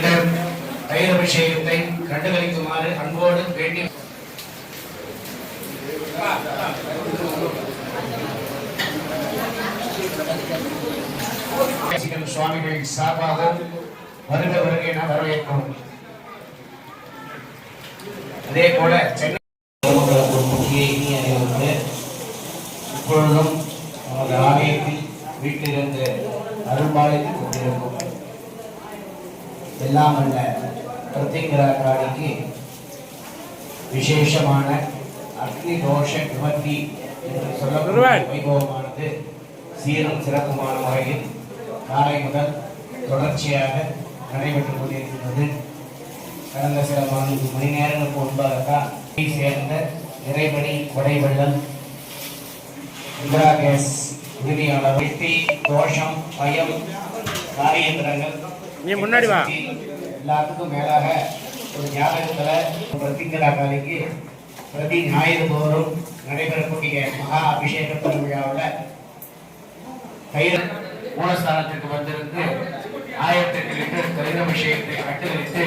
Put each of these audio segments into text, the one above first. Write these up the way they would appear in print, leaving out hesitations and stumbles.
இந்த தைரபிஷேகத்தை கண்டுகளிக்குமாறு அன்போடு வேண்டி சுவாமிகளின் சார்பாக வருக வருக என வரவேற்கிறோம். அதே போல சென்னை இப்பொழுதும் நமது ஆலயத்தில் வீட்டிலிருந்து அருள்பாலித்துக் கொண்டிருக்கும் எல்லாம் அல்ல பிரத்யங்கரா காளிக்கு விசேஷமான அக்னி தோஷ நிவர்த்தி என்று சொல்லக்கூடிய வைபவமானது சீரும் சிறப்புமான முறையில் காலை முதல் தொடர்ச்சியாக நடைபெற்றுக் கொண்டிருக்கிறது. கடந்த சில மணி நேரங்களுக்கு முன்பாகத்தான் சேர்ந்த இறைவழி கொடைவள்ளல் இந்திரா கேஸ் உரிமையாளர் வெட்டி தோஷம் பயம் காரியந்திரங்கள் எல்லாத்துக்கும் மேலாக ஒரு ஜாதகத்துல பிரத்யங்கரா காளிக்கு பிரதி ஞாயிறு தோறும் நடைபெறக்கூடிய மகா அபிஷேக திருவிழாவில் மூலஸ்தானத்திற்கு வந்திருந்து 1008 லிட்டர் தைராபிஷேகத்தை கட்டுவித்து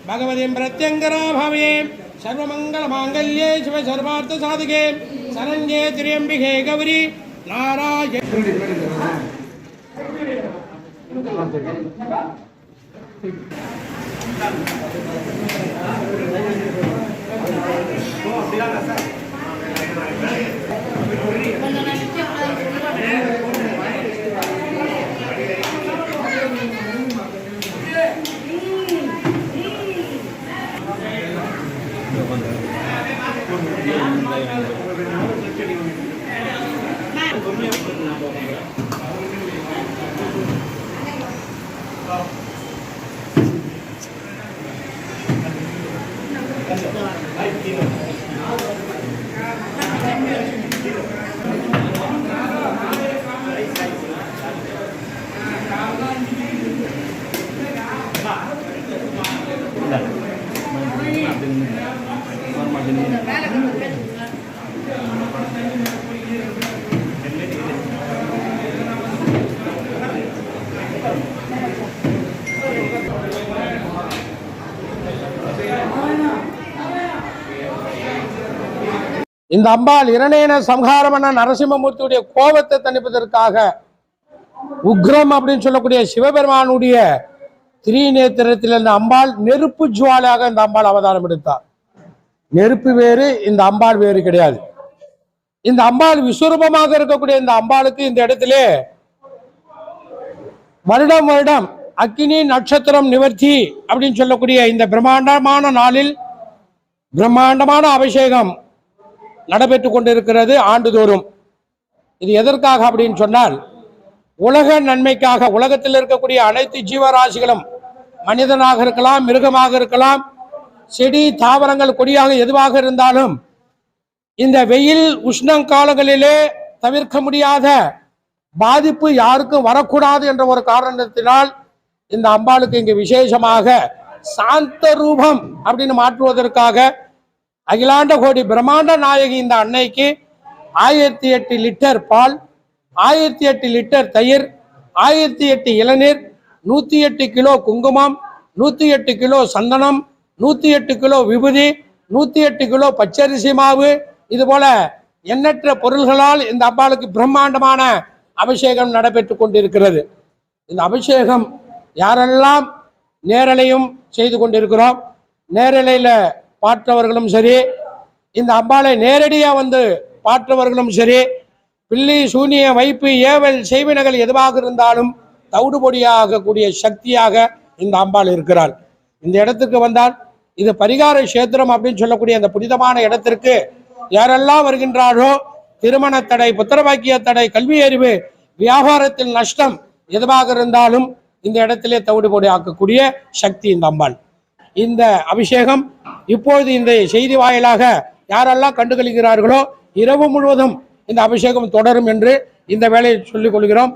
भगवती प्रत्यंगरा भावे सर्वमंगल मांगल्ये शिव सर्वार्थ साधके शरण्ये त्र्यंबिके गौरी नारायण இந்த அம்பாள் இரணையன சம்ஹாரமான நரசிம்மமூர்த்தியுடைய கோபத்தை தணிப்பதற்காக உக்ரம் அப்படின்னு சொல்லக்கூடிய சிவபெருமானுடைய திரிநேத்திரத்தில் இந்த அம்பாள் நெருப்பு ஜுவாலாக இந்த அம்பாள் அவதாரம் எடுத்தார். நெருப்பு வேறு, இந்த அம்பாள் வேறு கிடையாது. இந்த அம்பாள் விஸ்வரூபமாக இருக்கக்கூடிய இந்த அம்பாளுக்கு இந்த இடத்திலே வருடம் வருடம் அக்கினி நட்சத்திரம் நிவர்த்தி அப்படின்னு சொல்லக்கூடிய இந்த பிரம்மாண்டமான நாளில் பிரம்மாண்டமான அபிஷேகம் நடைபெற்று கொண்டிருக்கிறது ஆண்டுதோறும். இது எதற்காக அப்படின்னு சொன்னால், உலக நன்மைக்காக. உலகத்தில் இருக்கக்கூடிய அனைத்து ஜீவராசிகளும், மனிதனாக இருக்கலாம், மிருகமாக இருக்கலாம், செடி தாவரங்கள் கொடியாக எதுவாக இருந்தாலும், இந்த வெயில் உஷ்ணங்காலங்களிலே தவிர்க்க முடியாத பாதிப்பு யாருக்கும் வரக்கூடாது என்ற ஒரு காரணத்தினால் இந்த அம்பாளுக்கு இங்கு விசேஷமாக சாந்த ரூபம் அப்படின்னு மாற்றுவதற்காக அகிலாண்ட கோடி பிரம்மாண்ட நாயகி இந்த அன்னைக்கு 1008 லிட்டர் பால், 1008 லிட்டர் தயிர், 1008 இளநீர், 108 கிலோ குங்குமம், 108 கிலோ சந்தனம், 108 கிலோ விபூதி, 108 கிலோ பச்சரிசி மாவு, இது போல எண்ணற்ற பொருள்களால் இந்த அம்பாளுக்கு பிரம்மாண்டமான அபிஷேகம் நடைபெற்று கொண்டிருக்கிறது. இந்த அபிஷேகம் யாரெல்லாம் நேரலையும் செய்து கொண்டிருக்கிறோம், நேரலையில் பார்த்தவர்களும் சரி, இந்த அம்பாளை நேரடியாக வந்து பார்த்தவர்களும் சரி, பில்லி சூனிய வைப்பு ஏவல் செய்வினைகள் எதுவாக இருந்தாலும் தவிடுபொடியாகக்கூடிய சக்தியாக இந்த அம்பாள் இருக்கிறாள். இந்த இடத்துக்கு வந்தால், இது பரிகார கஷேத்திரம் அப்படின்னு சொல்லக்கூடிய அந்த புனிதமான இடத்திற்கு யாரெல்லாம் வருகின்றாரோ, திருமண தடை, புத்திரபாக்கிய தடை, கல்வி அறிவு, வியாபாரத்தில் நஷ்டம் எதுவாக இருந்தாலும் இந்த இடத்திலே தவிடுபொடி ஆக்கக்கூடிய சக்தி இந்த அம்பாள். இந்த அபிஷேகம் இப்பொழுது இந்த செய்தி வாயிலாக யாரெல்லாம் கண்டுகளிக்கிறார்களோ இரவு முழுவதும் இந்த அபிஷேகம் தொடரும் என்று இந்த வேளையை சொல்லிக் கொள்கிறோம்.